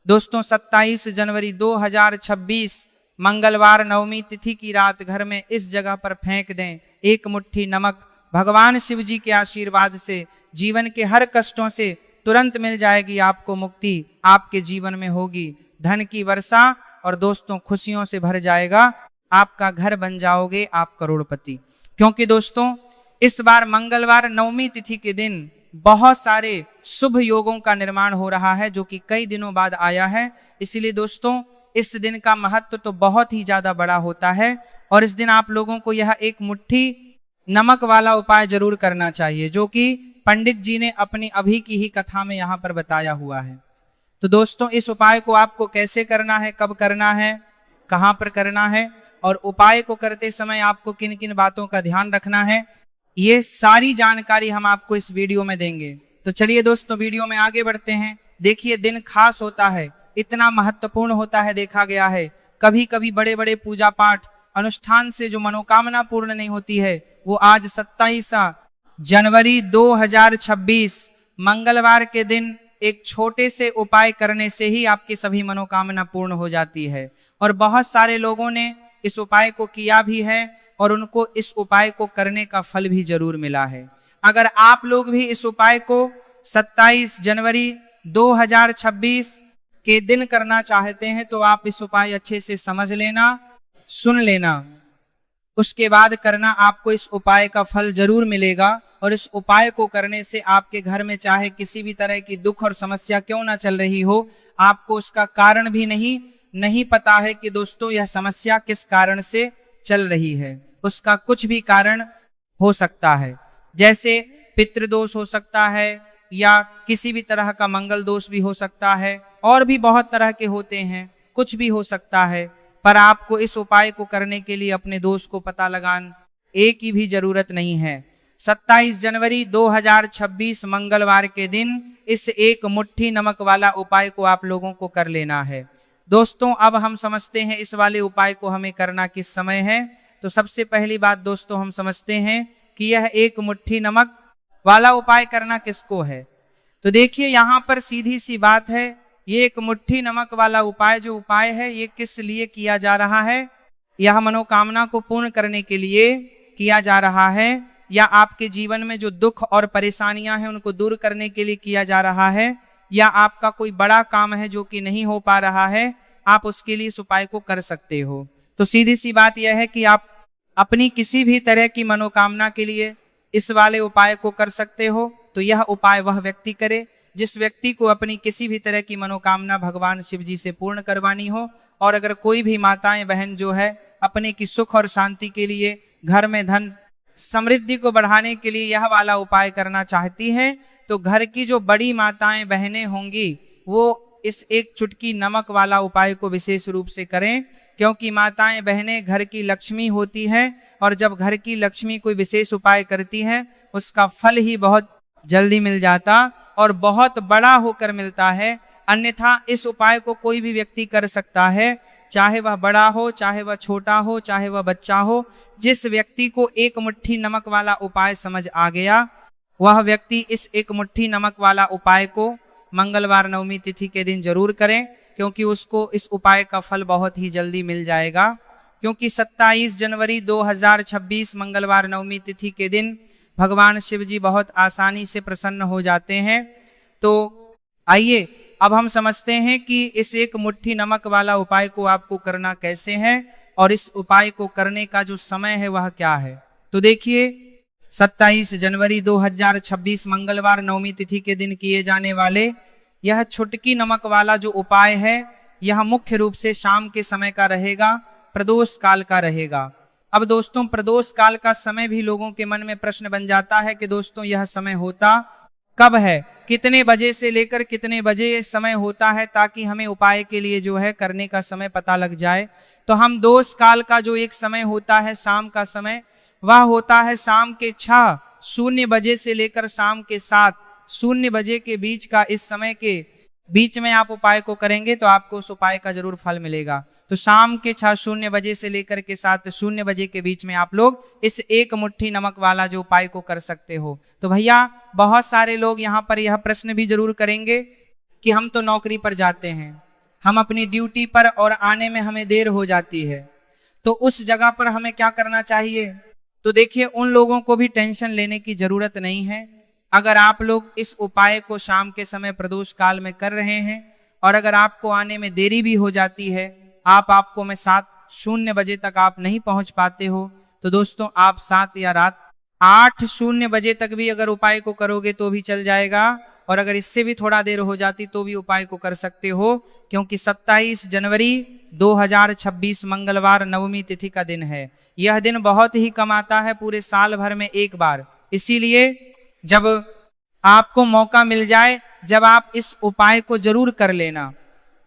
दोस्तों 27 जनवरी 2026 मंगलवार नवमी तिथि की रात घर में इस जगह पर फेंक दें एक मुट्ठी नमक। भगवान शिव जी के आशीर्वाद से जीवन के हर कष्टों से तुरंत मिल जाएगी आपको मुक्ति। आपके जीवन में होगी धन की वर्षा और दोस्तों खुशियों से भर जाएगा आपका घर, बन जाओगे आप करोड़पति। क्योंकि दोस्तों इस बार मंगलवार नवमी तिथि के दिन बहुत सारे शुभ योगों का निर्माण हो रहा है जो कि कई दिनों बाद आया है। इसलिए दोस्तों इस दिन का महत्व तो बहुत ही ज्यादा बड़ा होता है और इस दिन आप लोगों को यह एक मुट्ठी नमक वाला उपाय जरूर करना चाहिए जो कि पंडित जी ने अपनी अभी की ही कथा में यहाँ पर बताया हुआ है। तो दोस्तों इस उपाय को आपको कैसे करना है, कब करना है, कहाँ पर करना है और उपाय को करते समय आपको किन किन बातों का ध्यान रखना है, ये सारी जानकारी हम आपको इस वीडियो में देंगे। तो चलिए दोस्तों वीडियो में आगे बढ़ते हैं। देखिए दिन खास होता है, इतना महत्वपूर्ण होता है, देखा गया है कभी कभी बड़े बड़े पूजा पाठ अनुष्ठान से जो मनोकामना पूर्ण नहीं होती है वो आज 27 जनवरी 2026 मंगलवार के दिन एक छोटे से उपाय करने से ही आपकी सभी मनोकामना पूर्ण हो जाती है। और बहुत सारे लोगों ने इस उपाय को किया भी है और उनको इस उपाय को करने का फल भी जरूर मिला है। अगर आप लोग भी इस उपाय को 27 जनवरी 2026 के दिन करना चाहते हैं तो आप इस उपाय अच्छे से समझ लेना, सुन लेना, उसके बाद करना। आपको इस उपाय का फल जरूर मिलेगा और इस उपाय को करने से आपके घर में चाहे किसी भी तरह की दुख और समस्या क्यों ना चल रही हो, आपको उसका कारण भी नहीं पता है कि दोस्तों यह समस्या किस कारण से चल रही है। उसका कुछ भी कारण हो सकता है, जैसे पितृदोष हो सकता है या किसी भी तरह का मंगल दोष भी हो सकता है और भी बहुत तरह के होते हैं, कुछ भी हो सकता है। पर आपको इस उपाय को करने के लिए अपने दोष को पता लगाने की भी जरूरत नहीं है। 27 जनवरी 2026 मंगलवार के दिन इस एक मुट्ठी नमक वाला उपाय को आप लोगों को कर लेना है। दोस्तों अब हम समझते हैं इस वाले उपाय को हमें करना किस समय है। तो सबसे पहली बात दोस्तों हम समझते हैं कि यह एक मुट्ठी नमक वाला उपाय करना किसको है। तो देखिए यहाँ पर सीधी सी बात है, ये एक मुट्ठी नमक वाला उपाय जो उपाय है ये किस लिए किया जा रहा है। यह मनोकामना को पूर्ण करने के लिए किया जा रहा है या आपके जीवन में जो दुख और परेशानियां हैं उनको दूर करने के लिए किया जा रहा है, या आपका कोई बड़ा काम है जो कि नहीं हो पा रहा है, आप उसके लिए इस उपाय को कर सकते हो। तो सीधी सी बात यह है कि आप अपनी किसी भी तरह की मनोकामना के लिए इस वाले उपाय को कर सकते हो। तो यह उपाय वह व्यक्ति करे जिस व्यक्ति को अपनी किसी भी तरह की मनोकामना भगवान शिव जी से पूर्ण करवानी हो। और अगर कोई भी माताएं बहन जो है अपने की सुख और शांति के लिए, घर में धन समृद्धि को बढ़ाने के लिए यह वाला उपाय करना चाहती हैं, तो घर की जो बड़ी माताएं बहनें होंगी वो इस एक चुटकी नमक वाला उपाय को विशेष रूप से करें, क्योंकि माताएं बहनें घर की लक्ष्मी होती हैं और जब घर की लक्ष्मी कोई विशेष उपाय करती है उसका फल ही बहुत जल्दी मिल जाता और बहुत बड़ा होकर मिलता है। अन्यथा इस उपाय को कोई भी व्यक्ति कर सकता है, चाहे वह बड़ा हो, चाहे वह छोटा हो, चाहे वह बच्चा हो। जिस व्यक्ति को एक मुट्ठी नमक वाला उपाय समझ आ गया वह व्यक्ति इस एक मुट्ठी नमक वाला उपाय को मंगलवार नवमी तिथि के दिन जरूर करें, क्योंकि उसको इस उपाय का फल बहुत ही जल्दी मिल जाएगा। क्योंकि 27 जनवरी 2026 मंगलवार नवमी तिथि के दिन भगवान शिव जी बहुत आसानी से प्रसन्न हो जाते हैं। तो आइए अब हम समझते हैं कि इस एक मुट्ठी नमक वाला उपाय को आपको करना कैसे है और इस उपाय को करने का जो समय है वह क्या है। तो देखिए 27 जनवरी 2026 मंगलवार नवमी तिथि के दिन किए जाने वाले यह छुटकी नमक वाला जो उपाय है यह मुख्य रूप से शाम के समय का रहेगा, प्रदोष काल का रहेगा। अब दोस्तों प्रदोष काल का समय भी लोगों के मन में प्रश्न बन जाता है कि दोस्तों यह समय होता कब है, कितने बजे से लेकर कितने बजे समय होता है, ताकि हमें उपाय के लिए जो है करने का समय पता लग जाए। तो हम दोष काल का जो एक समय होता है शाम का समय, वह होता है शाम के 6:00 बजे से लेकर शाम के 7:00 बजे के बीच का। इस समय के बीच में आप उपाय को करेंगे तो आपको उस उपाय का जरूर फल मिलेगा। तो शाम के 6:00 बजे से लेकर के 7:00 बजे के बीच में आप लोग इस एक मुट्ठी नमक वाला जो उपाय को कर सकते हो। तो भैया बहुत सारे लोग यहाँ पर यह प्रश्न भी जरूर करेंगे कि हम तो नौकरी पर जाते हैं, हम अपनी ड्यूटी पर और आने में हमें देर हो जाती है, तो उस जगह पर हमें क्या करना चाहिए? तो देखिए, उन लोगों को भी टेंशन लेने की जरूरत नहीं है। अगर आप लोग इस उपाय को शाम के समय प्रदोष काल में कर रहे हैं और अगर आपको आने में देरी भी हो जाती है, आपको में 7:00 बजे तक आप नहीं पहुंच पाते हो, तो दोस्तों आप 7 या रात 8:00 बजे तक भी अगर उपाय को करोगे तो भी चल जाएगा, और अगर इससे भी थोड़ा देर हो जाती तो भी उपाय को कर सकते हो, क्योंकि 27 जनवरी 2026 मंगलवार नवमी तिथि का दिन है। यह दिन बहुत ही कम आता है, पूरे साल भर में एक बार। इसीलिए जब आपको मौका मिल जाए, जब आप इस उपाय को जरूर कर लेना।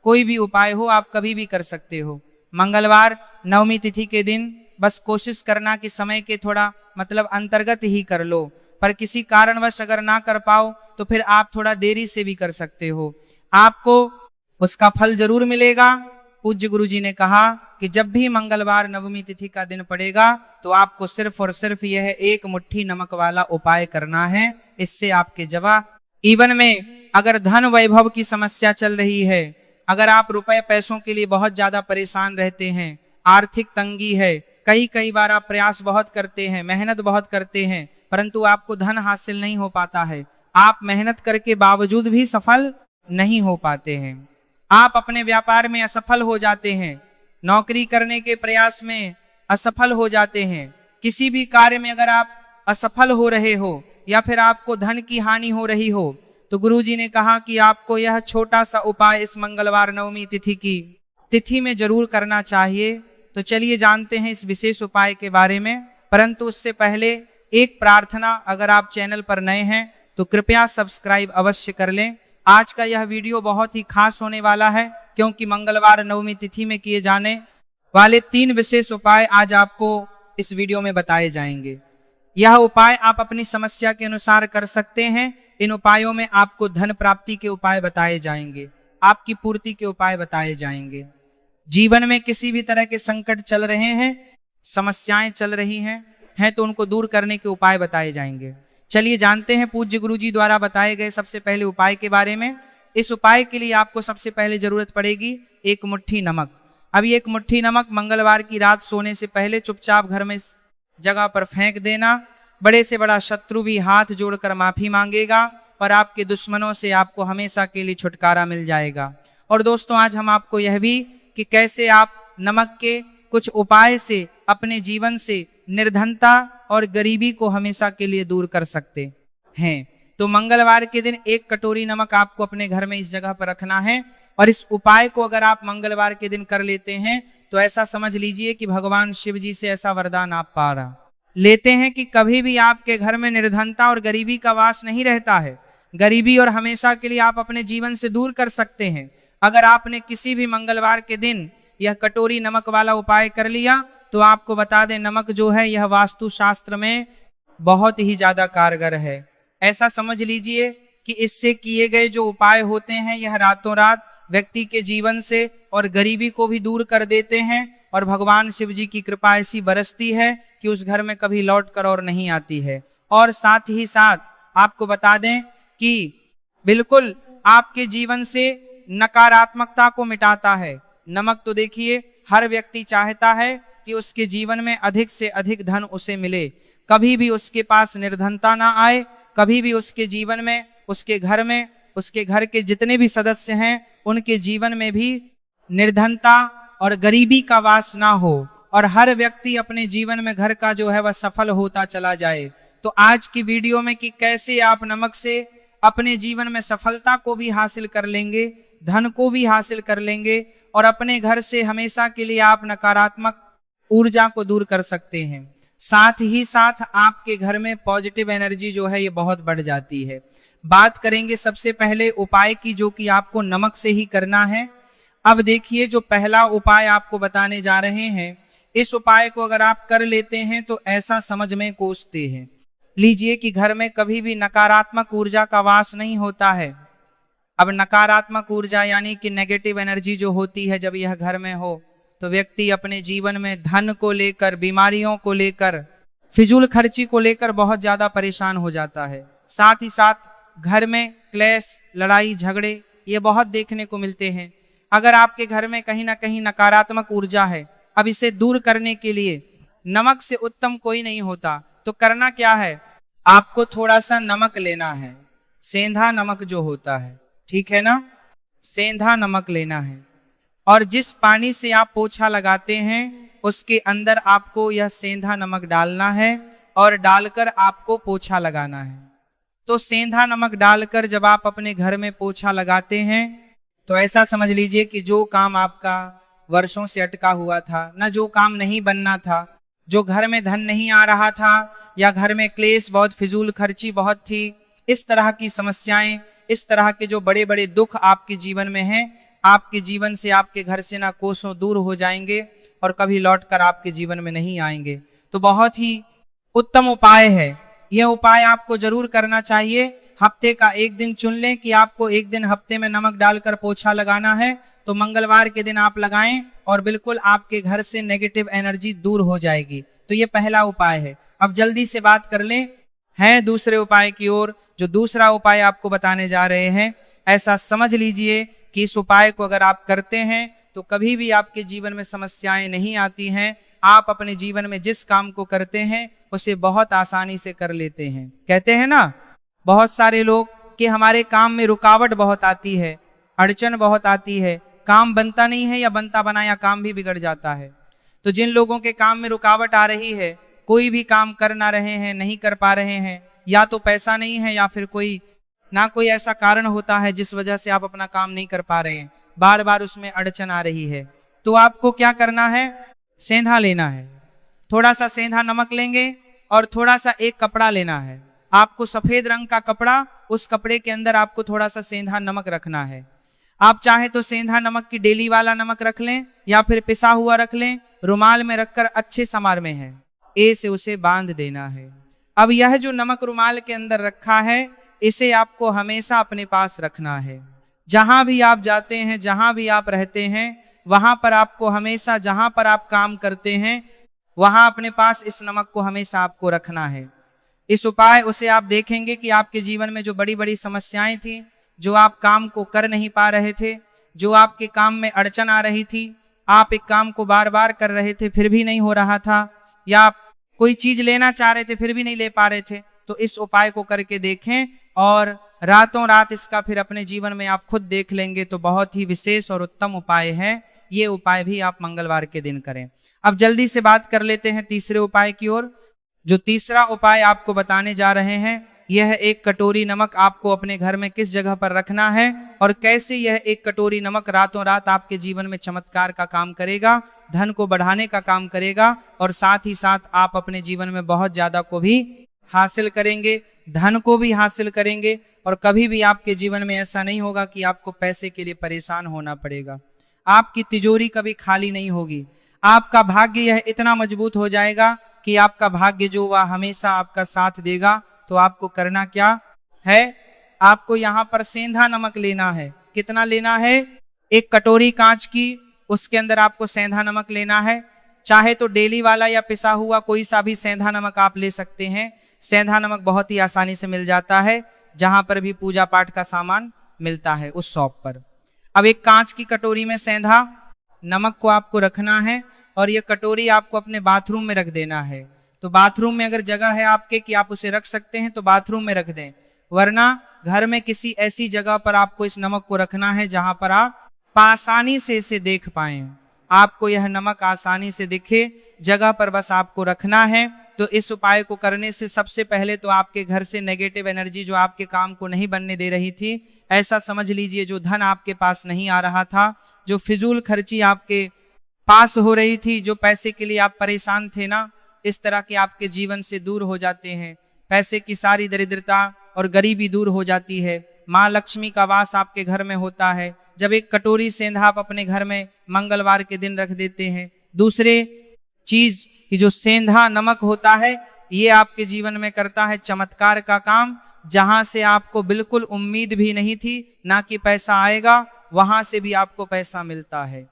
कोई भी उपाय हो आप कभी भी कर सकते हो। मंगलवार नवमी तिथि के दिन बस कोशिश करना कि समय के थोड़ा अंतर्गत ही कर लो, पर किसी कारणवश अगर ना कर पाओ तो फिर आप थोड़ा देरी से भी कर सकते हो, आपको उसका फल जरूर मिलेगा। पूज्य गुरु जी ने कहा कि जब भी मंगलवार नवमी तिथि का दिन पड़ेगा तो आपको सिर्फ और सिर्फ यह एक मुट्ठी नमक वाला उपाय करना है। इससे आपके जीवन में अगर धन वैभव की समस्या चल रही है, अगर आप रुपए पैसों के लिए बहुत ज्यादा परेशान रहते हैं, आर्थिक तंगी है, कई बार आप प्रयास बहुत करते हैं, मेहनत बहुत करते हैं, परंतु आपको धन हासिल नहीं हो पाता है, आप मेहनत करके बावजूद भी सफल नहीं हो पाते हैं, आप अपने व्यापार में असफल हो जाते हैं, नौकरी करने के प्रयास में असफल हो जाते हैं, किसी भी कार्य में अगर आप असफल हो रहे हो या फिर आपको धन की हानि हो रही हो, तो गुरुजी ने कहा कि आपको यह छोटा सा उपाय इस मंगलवार नवमी तिथि में जरूर करना चाहिए। तो चलिए जानते हैं इस विशेष उपाय के बारे में, परंतु उससे पहले एक प्रार्थना, अगर आप चैनल पर नए हैं तो कृपया सब्सक्राइब अवश्य कर लें। आज का यह वीडियो बहुत ही खास होने वाला है, क्योंकि मंगलवार नवमी तिथि में किए जाने वाले 3 विशेष उपाय आज आपको इस वीडियो में बताए जाएंगे। यह उपाय आप अपनी समस्या के अनुसार कर सकते हैं। इन उपायों में आपको धन प्राप्ति के उपाय बताए जाएंगे, आपकी पूर्ति के उपाय बताए जाएंगे। जीवन में किसी भी तरह के संकट चल रहे हैं, समस्याएं चल रही हैं तो उनको दूर करने के उपाय बताए जाएंगे। चलिए जानते हैं पूज्य गुरुजी द्वारा बताए गए सबसे पहले उपाय के बारे में। इस उपाय के लिए आपको सबसे पहले जरूरत पड़ेगी 1 मुट्ठी नमक। अभी 1 मुट्ठी नमक मंगलवार की रात सोने से पहले चुपचाप घर में इस जगह पर फेंक देना। बड़े से बड़ा शत्रु भी हाथ जोड़कर माफी मांगेगा और आपके दुश्मनों से आपको हमेशा के लिए छुटकारा मिल जाएगा। और दोस्तों आज हम आपको यह भी कि कैसे आप नमक के कुछ उपाय से अपने जीवन से निर्धनता और गरीबी को हमेशा के लिए दूर कर सकते हैं। तो मंगलवार के दिन 1 कटोरी नमक आपको अपने घर में इस जगह पर रखना है, और इस उपाय को अगर आप मंगलवार के दिन कर लेते हैं तो ऐसा समझ लीजिए कि भगवान शिव जी से ऐसा वरदान आप पा रहा लेते हैं कि कभी भी आपके घर में निर्धनता और गरीबी का वास नहीं रहता है। गरीबी और हमेशा के लिए आप अपने जीवन से दूर कर सकते हैं। अगर आपने किसी भी मंगलवार के दिन यह कटोरी नमक वाला उपाय कर लिया तो आपको बता दें, नमक जो है यह वास्तु शास्त्र में बहुत ही ज्यादा कारगर है। ऐसा समझ लीजिए कि इससे किए गए जो उपाय होते हैं यह रातों रात व्यक्ति के जीवन से और गरीबी को भी दूर कर देते हैं, और भगवान शिव जी की कृपा ऐसी बरसती है कि उस घर में कभी लौट कर और नहीं आती है। और साथ ही साथ आपको बता दें कि बिल्कुल आपके जीवन से नकारात्मकता को मिटाता है। नमक तो देखिए हर व्यक्ति चाहता है कि उसके जीवन में अधिक से अधिक धन उसे मिले, कभी भी उसके पास निर्धनता ना आए, कभी भी उसके जीवन में, उसके घर में, उसके घर के जितने भी सदस्य हैं उनके जीवन में भी निर्धनता और गरीबी का वास ना हो, और हर व्यक्ति अपने जीवन में घर का जो है वह सफल होता चला जाए। तो आज की वीडियो में कि कैसे आप नमक से अपने जीवन में सफलता को भी हासिल कर लेंगे, धन को भी हासिल कर लेंगे, और अपने घर से हमेशा के लिए आप नकारात्मक ऊर्जा को दूर कर सकते हैं। साथ ही साथ आपके घर में पॉजिटिव एनर्जी जो है ये बहुत बढ़ जाती है। बात करेंगे सबसे पहले उपाय की, जो कि आपको नमक से ही करना है। अब देखिए जो पहला उपाय आपको बताने जा रहे हैं, इस उपाय को अगर आप कर लेते हैं तो ऐसा समझ में कोसते हैं लीजिए कि घर में कभी भी नकारात्मक ऊर्जा का वास नहीं होता है। अब नकारात्मक ऊर्जा यानी कि नेगेटिव एनर्जी जो होती है, जब यह घर में हो तो व्यक्ति अपने जीवन में धन को लेकर, बीमारियों को लेकर, फिजूल खर्ची को लेकर बहुत ज्यादा परेशान हो जाता है। साथ ही साथ घर में क्लेश, लड़ाई झगड़े ये बहुत देखने को मिलते हैं। अगर आपके घर में कहीं ना कहीं नकारात्मक ऊर्जा है, अब इसे दूर करने के लिए नमक से उत्तम कोई नहीं होता। तो करना क्या है, आपको थोड़ा सा नमक लेना है, सेंधा नमक जो होता है, ठीक है ना, सेंधा नमक लेना है। और जिस पानी से आप पोछा लगाते हैं उसके अंदर आपको यह सेंधा नमक डालना है और डालकर आपको पोछा लगाना है। तो सेंधा नमक डालकर जब आप अपने घर में पोछा लगाते हैं तो ऐसा समझ लीजिए कि जो काम आपका वर्षों से अटका हुआ था, ना जो काम नहीं बनना था, जो घर में धन नहीं आ रहा था, या घर में क्लेश बहुत, फिजूल खर्ची बहुत थी, इस तरह की समस्याएं, इस तरह के जो बड़े बड़े दुख आपके जीवन में हैं, आपके जीवन से, आपके घर से ना कोसों दूर हो जाएंगे और कभी लौटकर आपके जीवन में नहीं आएंगे। तो बहुत ही उत्तम उपाय है, यह उपाय आपको जरूर करना चाहिए। हफ्ते का एक दिन चुन लें कि आपको एक दिन हफ्ते में नमक डालकर पोछा लगाना है, तो मंगलवार के दिन आप लगाएं और बिल्कुल आपके घर से नेगेटिव एनर्जी दूर हो जाएगी। तो ये पहला उपाय है। अब जल्दी से बात कर लें हैं दूसरे उपाय की ओर। जो दूसरा उपाय आपको बताने जा रहे हैं, ऐसा समझ लीजिए कि इस उपाय को अगर आप करते हैं तो कभी भी आपके जीवन में समस्याएं नहीं आती हैं। आप अपने जीवन में जिस काम को करते हैं उसे बहुत आसानी से कर लेते हैं। कहते हैं ना बहुत सारे लोग कि हमारे काम में रुकावट बहुत आती है, अड़चन बहुत आती है, काम बनता नहीं है या बनता बनाया काम भी बिगड़ जाता है। तो जिन लोगों के काम में रुकावट आ रही है, कोई भी काम कर ना रहे हैं, नहीं कर पा रहे हैं, या तो पैसा नहीं है या फिर कोई ऐसा कारण होता है जिस वजह से आप अपना काम नहीं कर पा रहे हैं, बार बार उसमें अड़चन आ रही है, तो आपको क्या करना है, सेंधा लेना है। थोड़ा सा सेंधा नमक लेंगे और थोड़ा सा एक कपड़ा लेना है। आपको सफेद रंग का कपड़ा, उस कपड़े के अंदर आपको थोड़ा सा सेंधा नमक रखना है। आप चाहे तो सेंधा नमक की डेली वाला नमक रख लें या फिर पिसा हुआ रख लें, रुमाल में रखकर अच्छे समार में है, ए से उसे बांध देना है। अब यह जो नमक रुमाल के अंदर रखा है, इसे आपको हमेशा अपने पास रखना है। जहां भी आप जाते हैं, जहां भी आप रहते हैं, वहां पर आपको हमेशा, जहां पर आप काम करते हैं, वहां अपने पास इस नमक को हमेशा आपको रखना है। इस उपाय उसे आप देखेंगे कि आपके जीवन में जो बड़ी बड़ी समस्याएं थी, जो आप काम को कर नहीं पा रहे थे, जो आपके काम में अड़चन आ रही थी, आप एक काम को बार बार कर रहे थे फिर भी नहीं हो रहा था, या आप कोई चीज लेना चाह रहे थे फिर भी नहीं ले पा रहे थे, तो इस उपाय को करके देखें और रातों रात इसका फिर अपने जीवन में आप खुद देख लेंगे। तो बहुत ही विशेष और उत्तम उपाय है, ये उपाय भी आप मंगलवार के दिन करें। अब जल्दी से बात कर लेते हैं तीसरे उपाय की ओर। जो तीसरा उपाय आपको बताने जा रहे हैं, यह एक कटोरी नमक आपको अपने घर में किस जगह पर रखना है और कैसे यह एक कटोरी नमक रातों रात आपके जीवन में चमत्कार का काम करेगा, धन को बढ़ाने का काम करेगा, और साथ ही साथ आप अपने जीवन में बहुत ज्यादा को भी हासिल करेंगे, धन को भी हासिल करेंगे, और कभी भी आपके जीवन में ऐसा नहीं होगा कि आपको पैसे के लिए परेशान होना पड़ेगा। आपकी तिजोरी कभी खाली नहीं होगी। आपका भाग्य यह इतना मजबूत हो जाएगा कि आपका भाग्य जो वह हमेशा आपका साथ देगा। तो आपको करना क्या है, आपको यहाँ पर सेंधा नमक लेना है। कितना लेना है, एक कटोरी कांच की, उसके अंदर आपको सेंधा नमक लेना है। चाहे तो डेली वाला या पिसा हुआ कोई सा भी सेंधा नमक आप ले सकते हैं। सेंधा नमक बहुत ही आसानी से मिल जाता है, जहां पर भी पूजा पाठ का सामान मिलता है उस शॉप पर। अब एक कांच की कटोरी में सेंधा नमक को आपको रखना है और यह कटोरी आपको अपने बाथरूम में रख देना है। तो बाथरूम में अगर जगह है आपके कि आप उसे रख सकते हैं तो बाथरूम में रख दें, वरना घर में किसी ऐसी जगह पर आपको इस नमक को रखना है जहां पर आप आसानी से इसे देख पाएं। आपको यह नमक आसानी से दिखे जगह पर बस आपको रखना है। तो इस उपाय को करने से सबसे पहले तो आपके घर से नेगेटिव एनर्जी जो आपके काम को नहीं बनने दे रही थी, ऐसा समझ लीजिए जो धन आपके पास नहीं आ रहा था, जो फिजूल खर्ची आपके पास हो रही थी, जो पैसे के लिए आप परेशान थे ना, इस तरह के आपके जीवन से दूर हो जाते हैं। पैसे की सारी दरिद्रता और गरीबी दूर हो जाती है। माँ लक्ष्मी का वास आपके घर में होता है जब एक कटोरी सेंधा आप अपने घर में मंगलवार के दिन रख देते हैं। दूसरे चीज कि जो सेंधा नमक होता है, ये आपके जीवन में करता है चमत्कार का काम। जहां से आपको बिल्कुल उम्मीद भी नहीं थी ना कि पैसा आएगा, वहां से भी आपको पैसा मिलता है।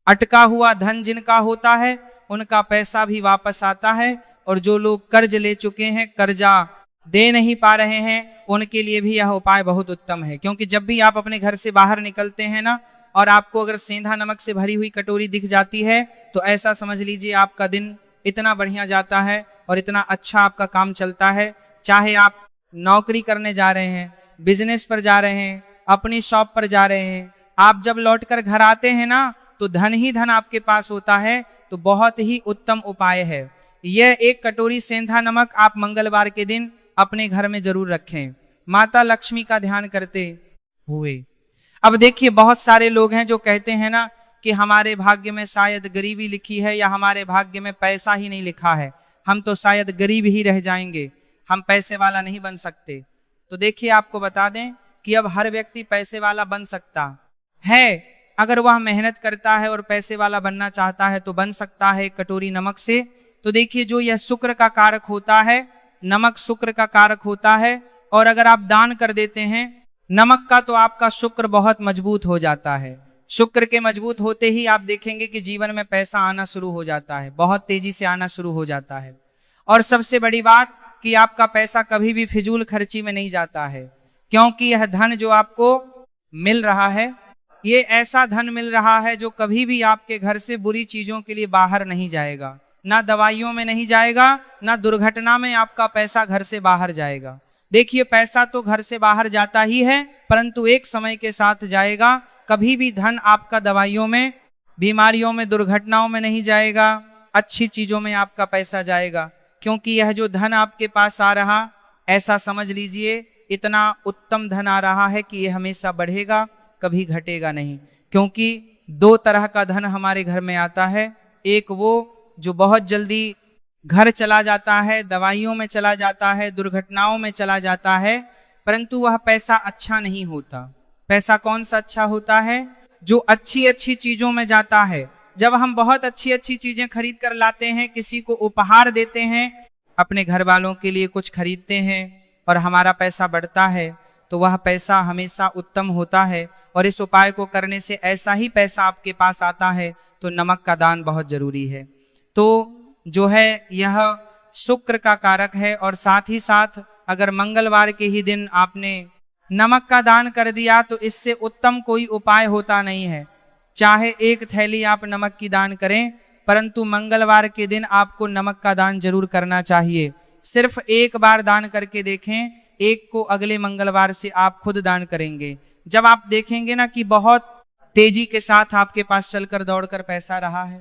अटका हुआ धन जिनका होता है उनका पैसा भी वापस आता है, और जो लोग कर्ज ले चुके हैं, कर्जा दे नहीं पा रहे हैं, उनके लिए भी यह उपाय बहुत उत्तम है। क्योंकि जब भी आप अपने घर से बाहर निकलते हैं ना, और आपको अगर सेंधा नमक से भरी हुई कटोरी दिख जाती है तो ऐसा समझ लीजिए आपका दिन इतना बढ़िया जाता है और इतना अच्छा आपका काम चलता है। चाहे आप नौकरी करने जा रहे हैं, बिजनेस पर जा रहे हैं, अपनी शॉप पर जा रहे हैं, आप जब लौटकर घर आते हैं ना तो धन ही धन आपके पास होता है। तो बहुत ही उत्तम उपाय है यह। एक कटोरी सेंधा नमक आप मंगलवार के दिन अपने घर में जरूर रखें, माता लक्ष्मी का ध्यान करते हुए। अब देखिए बहुत सारे लोग हैं जो कहते हैं ना कि हमारे भाग्य में शायद गरीबी लिखी है या हमारे भाग्य में पैसा ही नहीं लिखा है, हम तो शायद गरीब ही रह जाएंगे, हम पैसे वाला नहीं बन सकते। तो देखिए आपको बता दें कि अब हर व्यक्ति पैसे वाला बन सकता है। अगर वह मेहनत करता है और पैसे वाला बनना चाहता है तो बन सकता है कटोरी नमक से। तो देखिए जो यह शुक्र का कारक होता है, नमक शुक्र का कारक होता है, और अगर आप दान कर देते हैं नमक का तो आपका शुक्र बहुत मजबूत हो जाता है। शुक्र के मजबूत होते ही आप देखेंगे कि जीवन में पैसा आना शुरू हो जाता है, बहुत तेजी से आना शुरू हो जाता है। और सबसे बड़ी बात कि आपका पैसा कभी भी फिजूल खर्ची में नहीं जाता है, क्योंकि यह धन जो आपको मिल रहा है ये ऐसा धन मिल रहा है जो कभी भी आपके घर से बुरी चीजों के लिए बाहर नहीं जाएगा, ना दवाइयों में नहीं जाएगा, ना दुर्घटना में आपका पैसा घर से बाहर जाएगा। देखिए पैसा तो घर से बाहर जाता ही है, परंतु एक समय के साथ जाएगा। कभी भी धन आपका दवाइयों में, बीमारियों में, दुर्घटनाओं में नहीं जाएगा, अच्छी चीजों में आपका पैसा जाएगा। क्योंकि यह जो धन आपके पास आ रहा, ऐसा समझ लीजिए इतना उत्तम धन आ रहा है कि यह हमेशा बढ़ेगा, कभी घटेगा नहीं। क्योंकि दो तरह का धन हमारे घर में आता है, एक वो जो बहुत जल्दी घर चला जाता है, दवाइयों में चला जाता है, दुर्घटनाओं में चला जाता है, परंतु वह पैसा अच्छा नहीं होता। पैसा कौन सा अच्छा होता है? जो अच्छी अच्छी चीजों में जाता है। जब हम बहुत अच्छी अच्छी चीजें खरीद कर लाते हैं, किसी को उपहार देते हैं, अपने घर वालों के लिए कुछ खरीदते हैं और हमारा पैसा बढ़ता है, तो वह पैसा हमेशा उत्तम होता है। और इस उपाय को करने से ऐसा ही पैसा आपके पास आता है। तो नमक का दान बहुत जरूरी है। तो जो है यह शुक्र का कारक है, और साथ ही साथ अगर मंगलवार के ही दिन आपने नमक का दान कर दिया तो इससे उत्तम कोई उपाय होता नहीं है। चाहे एक थैली आप नमक की दान करें, परंतु मंगलवार के दिन आपको नमक का दान जरूर करना चाहिए। सिर्फ एक बार दान करके देखें, एक को अगले मंगलवार से आप खुद दान करेंगे। जब आप देखेंगे ना कि बहुत तेजी के साथ आपके पास चलकर दौड़कर पैसा रहा है,